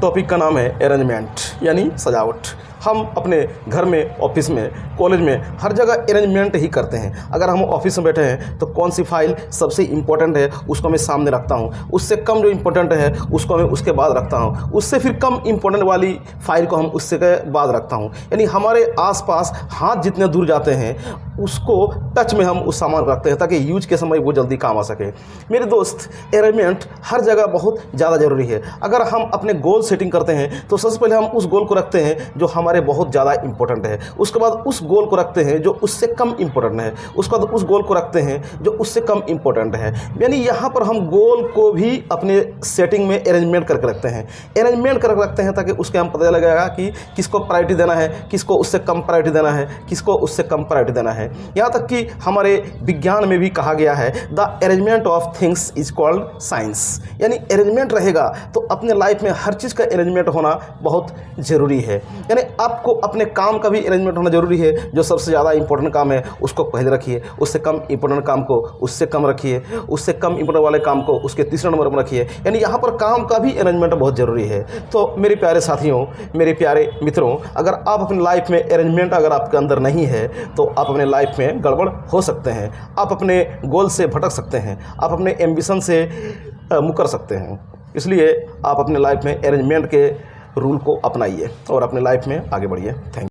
Topic का नाम है अरेंजमेंट यानी सजावट। हम अपने घर में, ऑफिस में, कॉलेज में हर जगह अरेंजमेंट ही करते हैं। अगर हम ऑफिस में बैठे हैं तो कौन सी फाइल सबसे इम्पोर्टेंट है उसको मैं सामने रखता हूँ, उससे कम जो इम्पोर्टेंट है उसको मैं उसके बाद रखता हूँ, उससे फिर कम इम्पोर्टेंट वाली फाइल को हम उससे के बाद रखता हूँ। यानी हमारे आसपास हाथ जितने दूर जाते हैं उसको टच में हम उस सामान रखते हैं ताकि यूज के समय वो जल्दी काम आ सके। मेरे दोस्त, अरेंजमेंट हर जगह बहुत ज़्यादा ज़रूरी है। अगर हम अपने गोल सेटिंग करते हैं तो सबसे पहले हम उस गोल को रखते हैं जो हमारे बहुत ज़्यादा इंपॉर्टेंट है, उसके बाद उस गोल को रखते हैं जो उससे कम इंपॉर्टेंट है, उसके बाद उस गोल को रखते हैं जो उससे कम इंपॉर्टेंट है। यानी यहाँ पर हम गोल को भी अपने सेटिंग में अरेंजमेंट करके रखते हैं, अरेंजमेंट करके रखते हैं ताकि उसके हम पता लगेगा कि किसको प्रायोरिटी देना है, किसको उससे कम प्रायोरिटी देना है, किसको उससे कम प्रायोरिटी देना है। यहाँ तक कि हमारे विज्ञान में भी कहा गया है the arrangement of things is called science. यानी अरेंजमेंट रहेगा तो अपने लाइफ में हर चीज़ का अरेंजमेंट होना बहुत ज़रूरी है। यानी आपको अपने काम का भी अरेंजमेंट होना ज़रूरी है। जो सबसे ज़्यादा इंपॉर्टेंट काम है उसको पहले रखिए, उससे कम इंपॉर्टेंट काम को उससे कम रखिए, उससे कम इंपॉर्टेंट वाले काम को उसके तीसरे नंबर पर रखिए। यानी यहाँ पर काम का भी अरेंजमेंट बहुत ज़रूरी है। तो मेरे प्यारे साथियों, मेरे प्यारे मित्रों, अगर आप अपनी लाइफ में अरेंजमेंट अगर आपके अंदर नहीं है तो आप अपने लाइफ में गड़बड़ हो सकते हैं, आप अपने गोल से भटक सकते हैं, आप अपने एम्बिशन से मुकर सकते हैं। इसलिए आप अपने लाइफ में अरेंजमेंट के रूल को अपनाइए और अपने लाइफ में आगे बढ़िए। Thank you.